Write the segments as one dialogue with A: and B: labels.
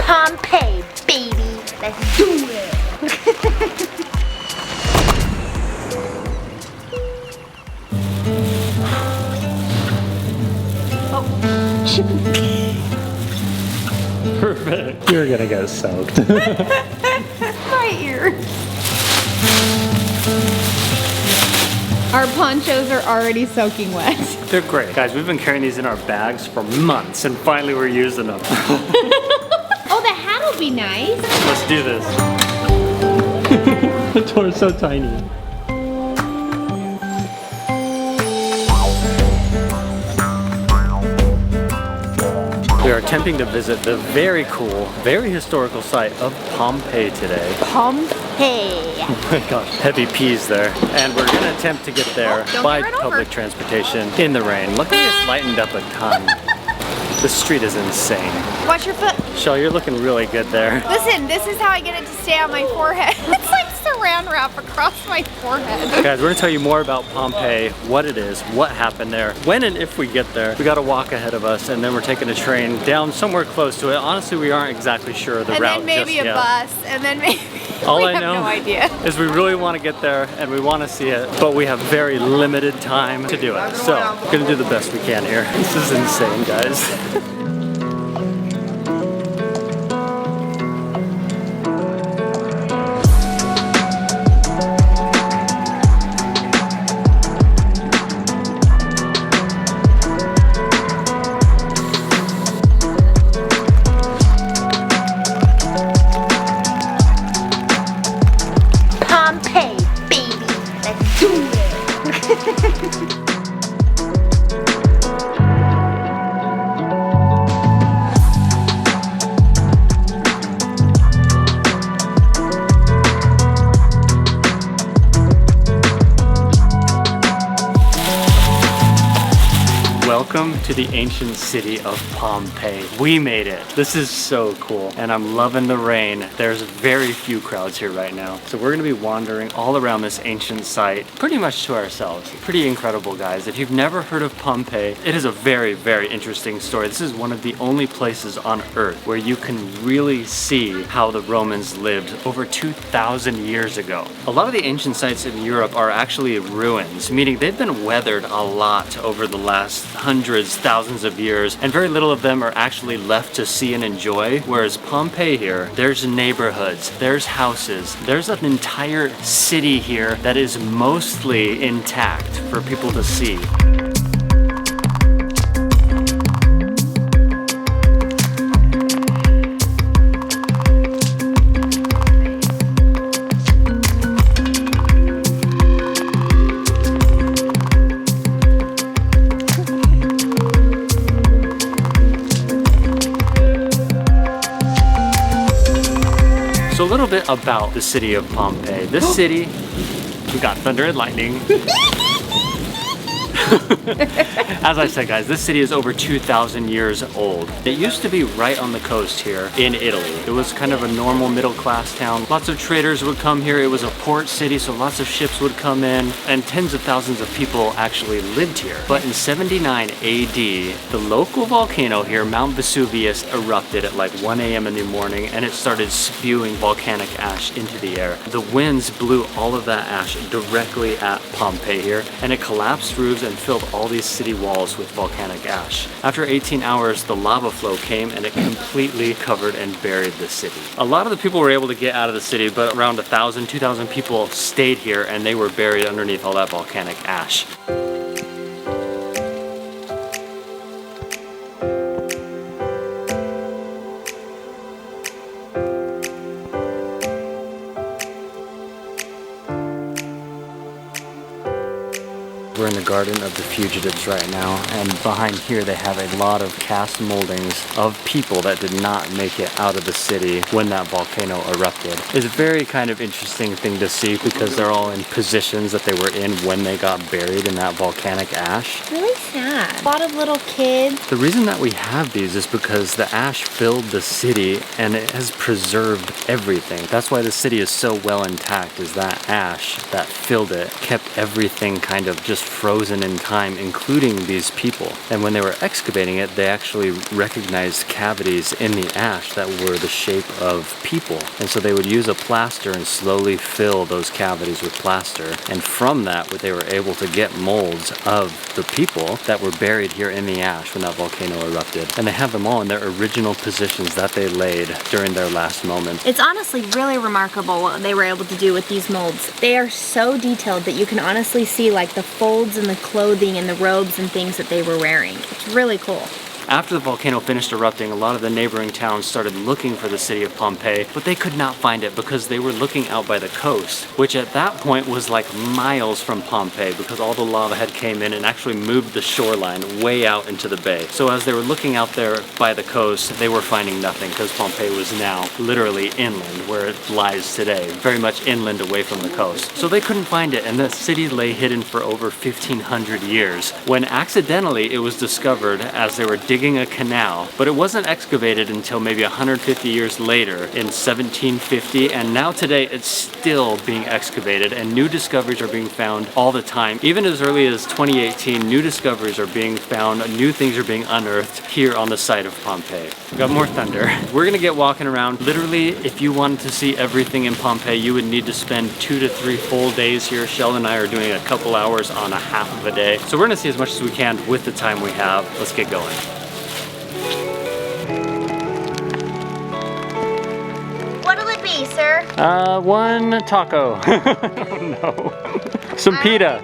A: Pompeii, baby. Let's do it.
B: Perfect. You're gonna get soaked.
C: My ear. Our ponchos are already soaking wet.
B: They're great. Guys, we've been carrying these in our bags for months and finally we're using them.
C: Oh, the hat will be nice.
B: Let's do this. The door is so tiny. We are attempting to visit the very cool, very historical site of Pompeii today.
A: Pompeii.
B: Oh my gosh, heavy peas there. And we're gonna attempt to get there by
C: get run
B: public
C: over.
B: transportation in the rain. Luckily it's lightened up a ton. The street is insane.
C: Watch your foot.
B: Shell, you're looking really good there.
C: Listen, this is how I get it to stay on my forehead. It's like saran wrap across my forehead.
B: Guys, we're gonna tell you more about Pompeii, what it is, what happened there, when and if we get there. We got a walk ahead of us, and then we're taking a train down somewhere close to it. Honestly, we aren't exactly sure of the route
C: And then maybe
B: just
C: a
B: yet.
C: bus, and then maybe
B: All
C: we
B: I
C: have
B: know
C: no idea.
B: is we really want to get there and we want to see it, but we have very limited time to do it. So we're gonna do the best we can here. This is insane, guys.
A: Pompeii, baby. Let's do it.
B: Welcome to the ancient city of Pompeii. We made it. This is so cool, and I'm loving the rain. There's very few crowds here right now. So we're gonna be wandering all around this ancient site, pretty much to ourselves. Pretty incredible, guys. If you've never heard of Pompeii, it is a very, very interesting story. This is one of the only places on Earth where you can really see how the Romans lived over 2,000 years ago. A lot of the ancient sites in Europe are actually ruins, meaning they've been weathered a lot over the last hundreds, thousands of years, and very little of them are actually left to see and enjoy. Whereas Pompeii here, there's neighborhoods, there's houses, there's an entire city here that is mostly intact for people to see. So a little bit about the city of Pompeii. This city, we got thunder and lightning. As I said, guys, this city is over 2,000 years old. It used to be right on the coast here in Italy. It was kind of a normal middle-class town. Lots of traders would come here. It was a port city, so lots of ships would come in, and tens of thousands of people actually lived here. But in 79 AD, the local volcano here, Mount Vesuvius, erupted at like 1 a.m. in the morning, and it started spewing volcanic ash into the air. The winds blew all of that ash directly at Pompeii here, and it collapsed roofs and filled all these city walls with volcanic ash. After 18 hours, the lava flow came and it completely covered and buried the city. A lot of the people were able to get out of the city, but around 1,000, 2,000 people stayed here and they were buried underneath all that volcanic ash. We're in the Garden of the Fugitives right now, and behind here they have a lot of cast moldings of people that did not make it out of the city when that volcano erupted. It's a very kind of interesting thing to see because they're all in positions that they were in when they got buried in that volcanic ash.
C: Really sad. A lot of little kids.
B: The reason that we have these is because the ash filled the city and it has preserved everything. That's why the city is so well intact, is that ash that filled it kept everything kind of just frozen frozen in time, including these people. And when they were excavating it, they actually recognized cavities in the ash that were the shape of people. And so they would use a plaster and slowly fill those cavities with plaster. And from that, they were able to get molds of the people that were buried here in the ash when that volcano erupted. And they have them all in their original positions that they laid during their last moments.
D: It's honestly really remarkable what they were able to do with these molds. They are so detailed that you can honestly see like the folds in the clothing and the robes and things that they were wearing. It's really cool.
B: After the volcano finished erupting, a lot of the neighboring towns started looking for the city of Pompeii, but they could not find it because they were looking out by the coast, which at that point was like miles from Pompeii because all the lava had came in and actually moved the shoreline way out into the bay. So as they were looking out there by the coast, they were finding nothing because Pompeii was now literally inland where it lies today, very much inland away from the coast. So they couldn't find it, and the city lay hidden for over 1,500 years when accidentally it was discovered as they were digging a canal, but it wasn't excavated until maybe 150 years later in 1750, and now today it's still being excavated and new discoveries are being found all the time. Even as early as 2018, new discoveries are being found, new things are being unearthed here on the site of Pompeii. We got more thunder. We're gonna get walking around. Literally, if you wanted to see everything in Pompeii, you would need to spend 2 to 3 full days here. Shell and I are doing a couple hours on a half of a day. So we're gonna see as much as we can with the time we have. Let's get going.
A: What'll it be, sir?
B: One taco. Oh no. Some pita.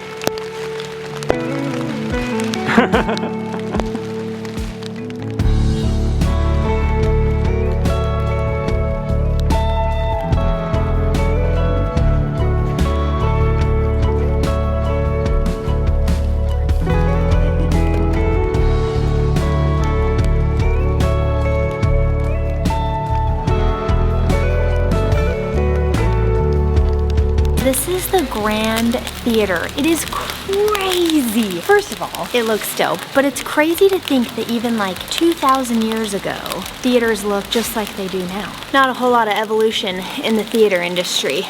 D: This is the Grand Theater. It is crazy. First of all, it looks dope, but it's crazy to think that even like 2,000 years ago, theaters look just like they do now. Not a whole lot of evolution in the theater industry.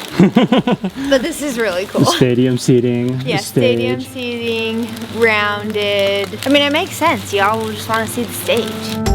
D: But this is really cool.
B: Stadium seating.
D: Yeah, stadium seating, rounded. I mean, it makes sense. Y'all will just want to see the stage.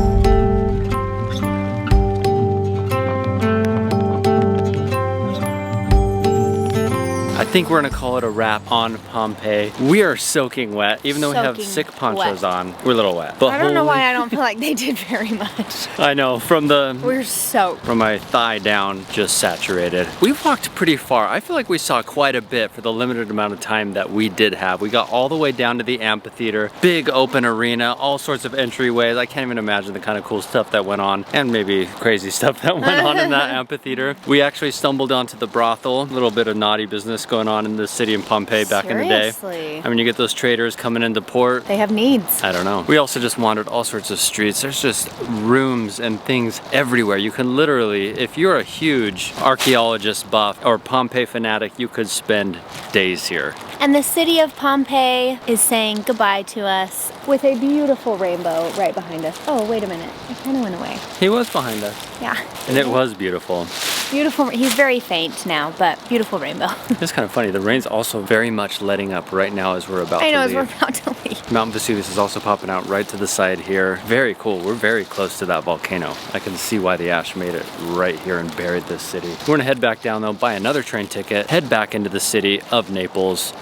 B: I think we're gonna call it a wrap on Pompeii. We are soaking wet, even though we have
D: Soaking
B: sick ponchos
D: wet.
B: on. We're a little wet. But
D: I don't know
B: holy-
D: why I don't feel like they did very much.
B: I know, from
D: We're soaked.
B: my thigh down, just saturated. We walked pretty far. I feel like we saw quite a bit for the limited amount of time that we did have. We got all the way down to the amphitheater, big open arena, all sorts of entryways. I can't even imagine the kind of cool stuff that went on, and maybe crazy stuff that went on in that amphitheater. We actually stumbled onto the brothel, a little bit of naughty business going on in the city in Pompeii back in the day.
D: Seriously?
B: I mean, you get those traders coming into port.
D: They have needs.
B: I don't know. We also just wandered all sorts of streets. There's just rooms and things everywhere. You can literally, if you're a huge archaeologist buff or Pompeii fanatic, you could spend days here.
D: And the city of Pompeii is saying goodbye to us with a beautiful rainbow right behind us. Oh, wait a minute. It kind of went away.
B: He was behind us.
D: Yeah.
B: And it was beautiful.
D: Beautiful. He's very faint now, but beautiful rainbow.
B: It's kind of funny. The rain's also very much letting up right now as we're about
D: I know,
B: to
D: as
B: leave.
D: we're about to leave.
B: Mount Vesuvius is also popping out right to the side here. Very cool. We're very close to that volcano. I can see why the ash made it right here and buried this city. We're gonna head back down though, buy another train ticket, head back into the city of Naples,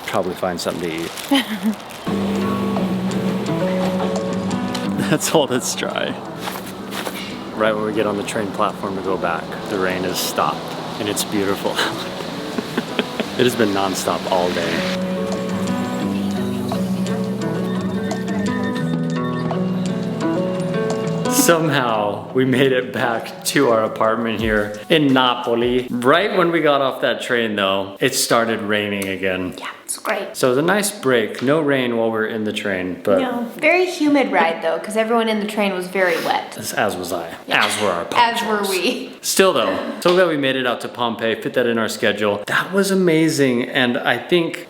B: probably find something to eat. That's all that's dry. Right when we get on the train platform to go back, the rain has stopped and it's beautiful. It has been non-stop all day. Somehow we made it back to our apartment here in Napoli. Right when we got off that train though, it started raining again.
D: Yeah, it's great.
B: So it was a nice break. No rain while we were in the train, but
D: No, very humid ride though, because everyone in the train was very wet.
B: as was I. As were our
D: As
B: ponchos.
D: were we.
B: Still though, so glad we made it out to Pompeii, fit that in our schedule. That was amazing, and I think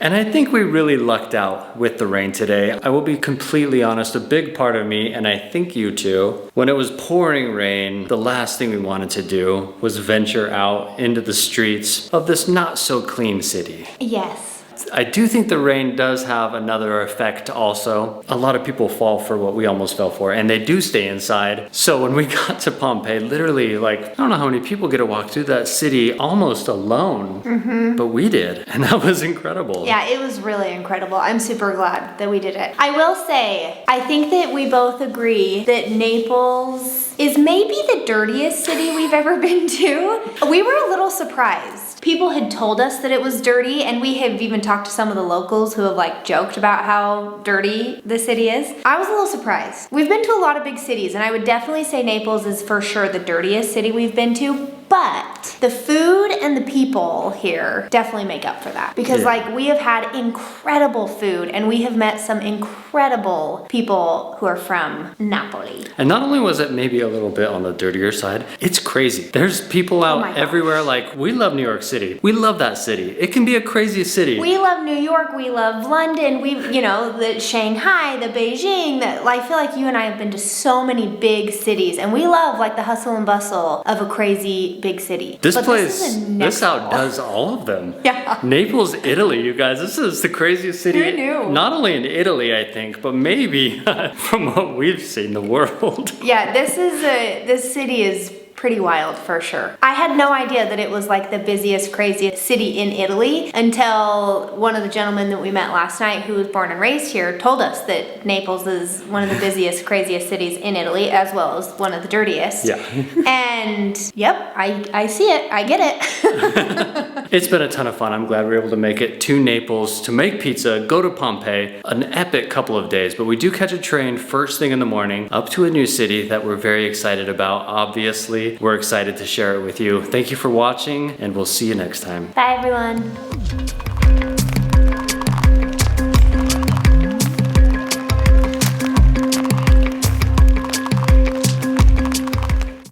B: we really lucked out with the rain today. I will be completely honest, a big part of me, and I think you too, when it was pouring rain, the last thing we wanted to do was venture out into the streets of this not so clean city.
D: Yes.
B: I do think the rain does have another effect also. A lot of people fall for what we almost fell for, and they do stay inside. So when we got to Pompeii, literally, like, I don't know how many people get to walk through that city almost alone, but we did, and that was incredible.
D: Yeah, it was really incredible. I'm super glad that we did it. I will say, I think that we both agree that Naples is maybe the dirtiest city we've ever been to. We were a little surprised. People had told us that it was dirty, and we have even talked to some of the locals who have like joked about how dirty the city is. I was a little surprised. We've been to a lot of big cities, and I would definitely say Naples is for sure the dirtiest city we've been to. But the food and the people here definitely make up for that. Because like we have had incredible food and we have met some incredible people who are from Napoli.
B: And not only was it maybe a little bit on the dirtier side, it's crazy. There's people out everywhere. Like, we love New York City. We love that city. It can be a crazy city.
D: We love New York. We love London. The Shanghai, the Beijing. I feel like you and I have been to so many big cities, and we love like the hustle and bustle of a crazy big city.
B: This outdoes all of them.
D: Yeah.
B: Naples, Italy, you guys. This is the craziest city.
D: Who knew?
B: Not only in Italy, I think, but maybe from what we've seen, the world.
D: Yeah, this city is pretty wild for sure. I had no idea that it was like the busiest, craziest city in Italy until one of the gentlemen that we met last night, who was born and raised here, told us that Naples is one of the busiest, craziest cities in Italy, as well as one of the dirtiest.
B: Yeah.
D: And yep, I see it. I get it.
B: It's been a ton of fun. I'm glad we were able to make it to Naples to make pizza, go to Pompeii, an epic couple of days, but we do catch a train first thing in the morning up to a new city that we're very excited about. Obviously, we're excited to share it with you. Thank you for watching, and we'll see you next time.
D: Bye, everyone.